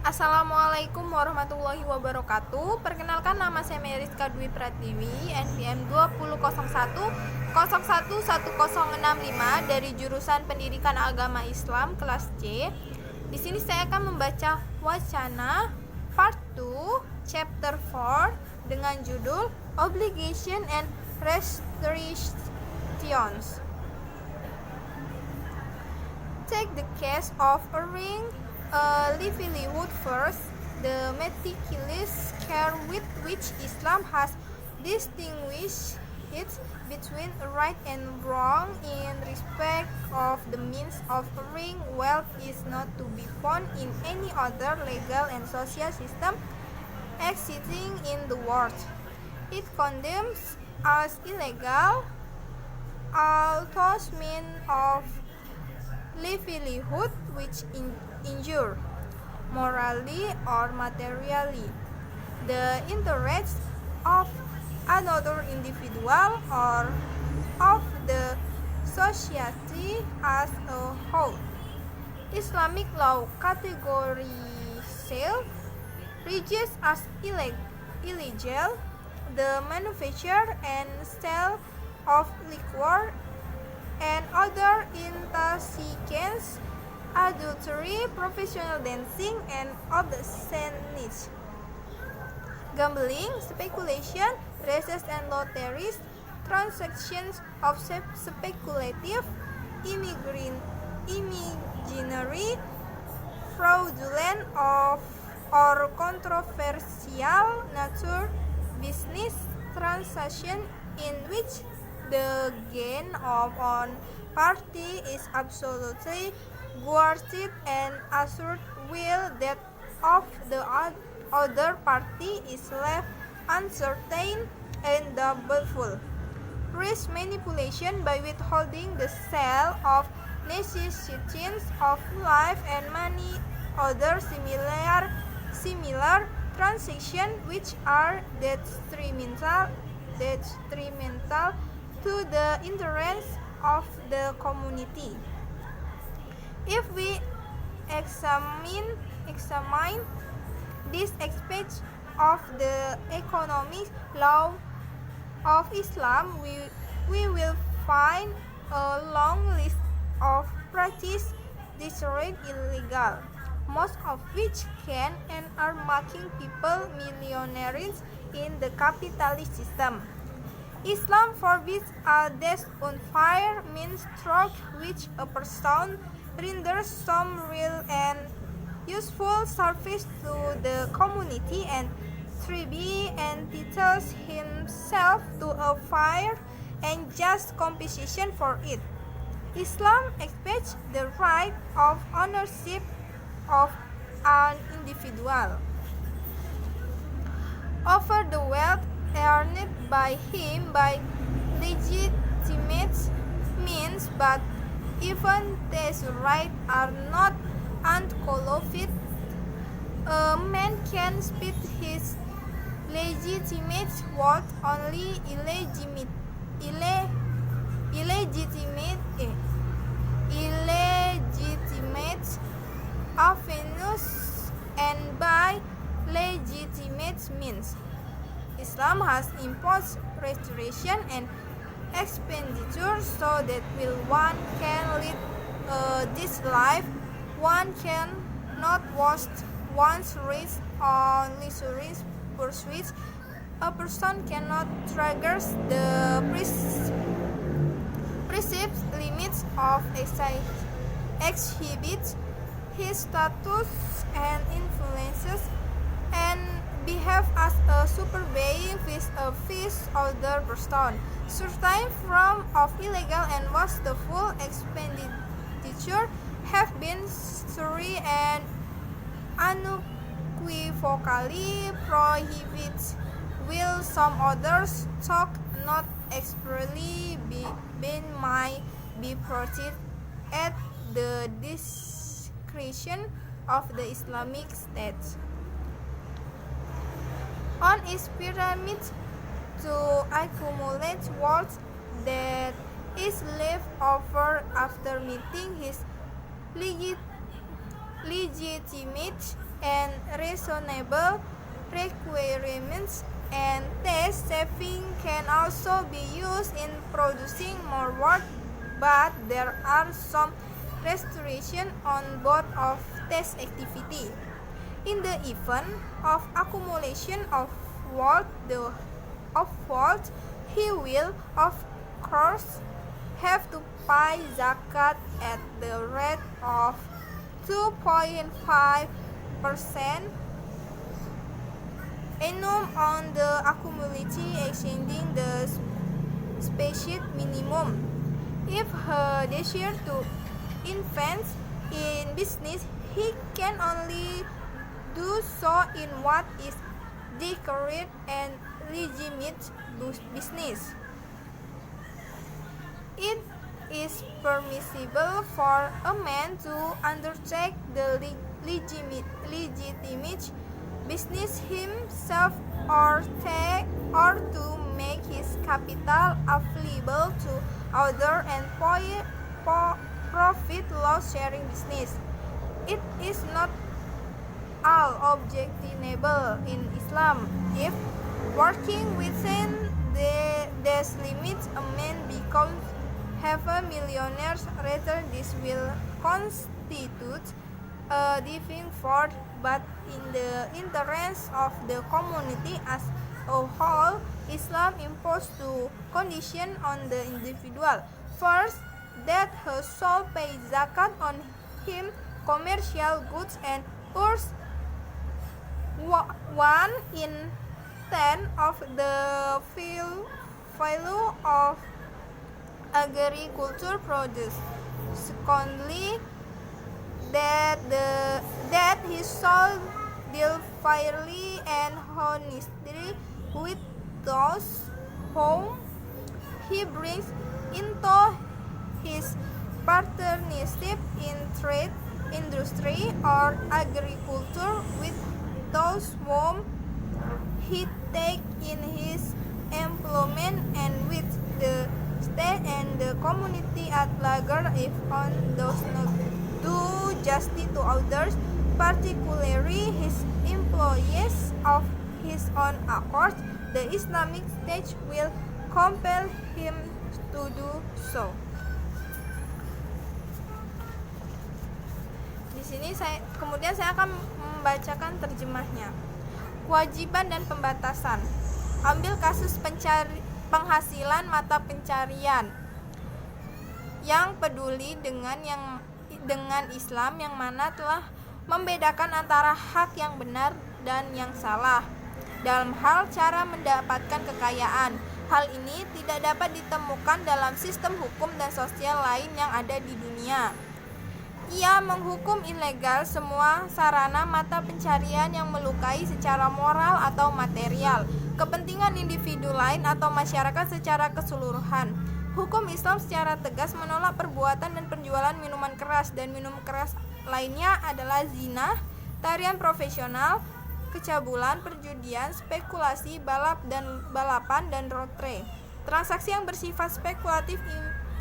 Assalamualaikum warahmatullahi wabarakatuh. Perkenalkan, nama saya Meriska Dwi Pratiwi, NPM 2001011065 dari jurusan Pendidikan Agama Islam kelas C. Di sini saya akan membaca wacana part 2 chapter 4 dengan judul Obligation and Restrictions. Take the case of a ring livelihood first. The meticulous care with which Islam has distinguished it between right and wrong in respect of the means of earning wealth is not to be found in any other legal and social system existing in the world. It condemns as illegal all those means of livelihood which injure, morally or materially, the interests of another individual or of the society as a whole. Islamic law categorizes reaches as illegal the manufacture and sale of liquor and other intoxicants, adultery, professional dancing, and obscenity, gambling, speculation, races and lotteries, transactions of speculative, imaginary, fraudulent, or controversial nature, business transaction in which the gain of one party is absolutely guaranteed and assured, while that of the other party is left uncertain and doubtful. Risk manipulation by withholding the sale of necessities of life and many other similar transactions which are detrimental to the interests of the community. If we examine this aspect of the economic law of Islam, we will find a long list of practices declared illegal, most of which can and are making people millionaires in the capitalist system. Islam forbids a death on fire means stroke which a person renders some real and useful service to the community and 3b entitles himself to a fair and just compensation for it. Islam expects the right of ownership of an individual over the wealth earned by him by legitimate means, but even these rights are not unqualified. A man can spend his legitimate wealth only illegitimate avenues and by legitimate means. Islam has imposed restriction and expenditure so that while one can lead this life, one can not waste one's risk on leisure pursuits. A person cannot transgress the prescribed limits of exhibit his status and influences and behave as a superbeing with a fixed older person, certain form of illegal and wasteful expenditure have been thoroughly and unequivocally prohibited, while some others talk not expressly been might be prohibited at the discretion of the Islamic State. On its pyramid to accumulate wealth that is left over after meeting his legitimate and reasonable requirements, and tax saving can also be used in producing more work, but there are some restrictions on both of tax activity. In the event of accumulation of wealth, he will, of course, have to pay zakat at the rate of 2.5% annum on the accumulated exceeding the specified minimum. If he desires to invest in business, he can only do so in what is declared and legitimate business. It is permissible for a man to undertake the legitimate business himself or to make his capital available to others and profit loss sharing business. It is not all objectionable in Islam if, working within these limits, a man becomes half a millionaire. Rather, this will constitute a divine fraud, but in the interest of the community as a whole, Islam imposes two conditions on the individual. First, that he shall pay zakat on him commercial goods and urs 1/10 of the value of agriculture produce. Secondly, that he shall deal fairly and honestly with those whom he brings into his partnership in trade, industry, or agriculture, with those whom he takes in his employment, and with the state and the community at large if one does not do justice to others, particularly his employees, of his own accord. The Islamic State will compel him to do so. Di sini kemudian saya akan membacakan terjemahnya. Kewajiban dan pembatasan. Ambil kasus penghasilan mata pencarian yang peduli dengan Islam, yang mana telah membedakan antara hak yang benar dan yang salah dalam hal cara mendapatkan kekayaan. Hal ini tidak dapat ditemukan dalam sistem hukum dan sosial lain yang ada di dunia. Ia menghukum ilegal semua sarana mata pencarian yang melukai secara moral atau material kepentingan individu lain atau masyarakat secara keseluruhan. Hukum Islam secara tegas menolak perbuatan dan penjualan minuman keras dan minum keras lainnya adalah zina, tarian profesional, kecabulan, perjudian, spekulasi, balapan, dan rotre. Transaksi yang bersifat spekulatif,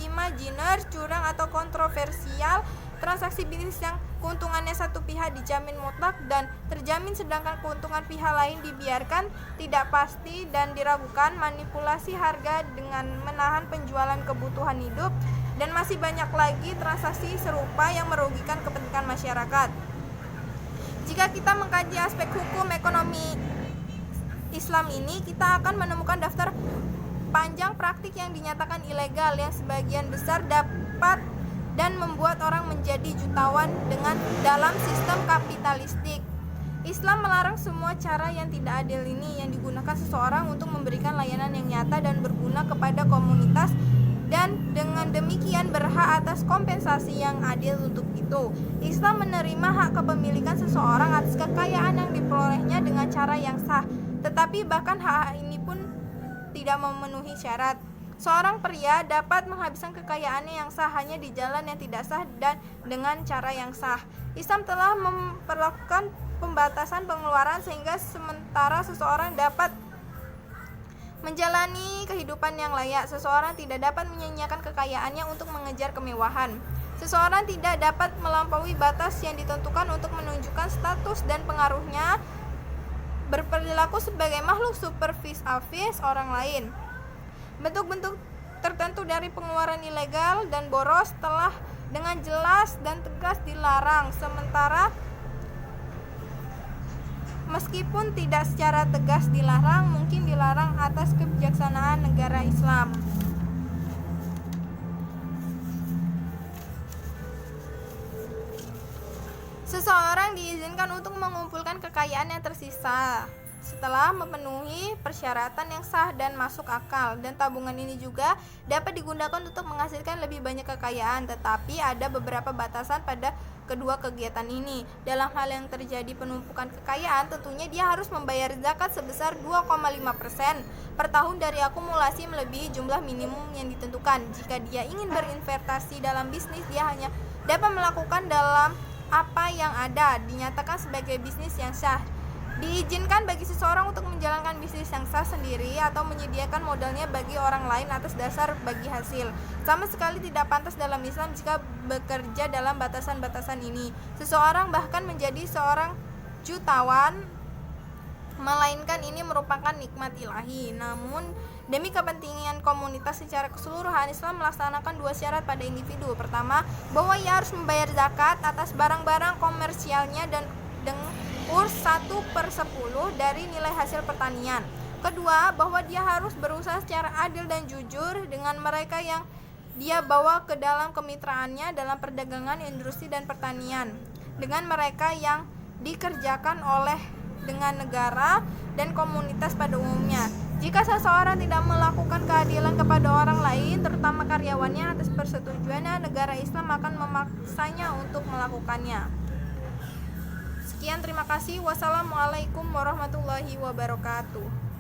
imajiner, curang, atau kontroversial, transaksi bisnis yang keuntungannya satu pihak dijamin mutlak dan terjamin sedangkan keuntungan pihak lain dibiarkan tidak pasti dan diragukan, manipulasi harga dengan menahan penjualan kebutuhan hidup, dan masih banyak lagi transaksi serupa yang merugikan kepentingan masyarakat. Jika kita mengkaji aspek hukum ekonomi Islam ini, kita akan menemukan daftar panjang praktik yang dinyatakan ilegal yang sebagian besar dapat dan membuat orang menjadi jutawan dalam sistem kapitalistik. Islam melarang semua cara yang tidak adil ini yang digunakan seseorang untuk memberikan layanan yang nyata dan berguna kepada komunitas, dan dengan demikian berhak atas kompensasi yang adil untuk itu. Islam menerima hak kepemilikan seseorang atas kekayaan yang diperolehnya dengan cara yang sah, tetapi bahkan hak ini pun tidak memenuhi syarat. Seorang pria dapat menghabiskan kekayaannya yang sah hanya di jalan yang tidak sah dan dengan cara yang sah. Islam telah memperlakukan pembatasan pengeluaran sehingga sementara seseorang dapat menjalani kehidupan yang layak, seseorang tidak dapat menyia-nyiakan kekayaannya untuk mengejar kemewahan. Seseorang tidak dapat melampaui batas yang ditentukan untuk menunjukkan status dan pengaruhnya berperilaku sebagai makhluk supervis orang lain. Bentuk-bentuk tertentu dari pengeluaran ilegal dan boros telah dengan jelas dan tegas dilarang, sementara meskipun tidak secara tegas dilarang, mungkin dilarang atas kebijaksanaan negara Islam. Seseorang diizinkan untuk mengumpulkan kekayaan yang tersisa setelah memenuhi persyaratan yang sah dan masuk akal, dan tabungan ini juga dapat digunakan untuk menghasilkan lebih banyak kekayaan, tetapi ada beberapa batasan pada kedua kegiatan ini. Dalam hal yang terjadi penumpukan kekayaan, tentunya dia harus membayar zakat sebesar 2,5% per tahun dari akumulasi melebihi jumlah minimum yang ditentukan. Jika dia ingin berinvestasi dalam bisnis, dia hanya dapat melakukan dalam apa yang ada dinyatakan sebagai bisnis yang sah. Diizinkan bagi seseorang untuk menjalankan bisnis yang sah sendiri atau menyediakan modalnya bagi orang lain atas dasar bagi hasil. Sama sekali tidak pantas dalam Islam jika bekerja dalam batasan-batasan ini. Seseorang bahkan menjadi seorang jutawan, melainkan ini merupakan nikmat ilahi. Namun demi kepentingan komunitas secara keseluruhan, Islam melaksanakan dua syarat pada individu. Pertama, bahwa ia harus membayar zakat atas barang-barang komersialnya dan urs 1/10 dari nilai hasil pertanian. Kedua, bahwa dia harus berusaha secara adil dan jujur dengan mereka yang dia bawa ke dalam kemitraannya dalam perdagangan, industri, dan pertanian, dengan mereka yang dikerjakan oleh dengan negara dan komunitas pada umumnya. Jika seseorang tidak melakukan keadilan kepada orang lain, terutama karyawannya, atas persetujuannya, negara Islam akan memaksanya untuk melakukannya. Sekian, terima kasih. Wassalamualaikum warahmatullahi wabarakatuh.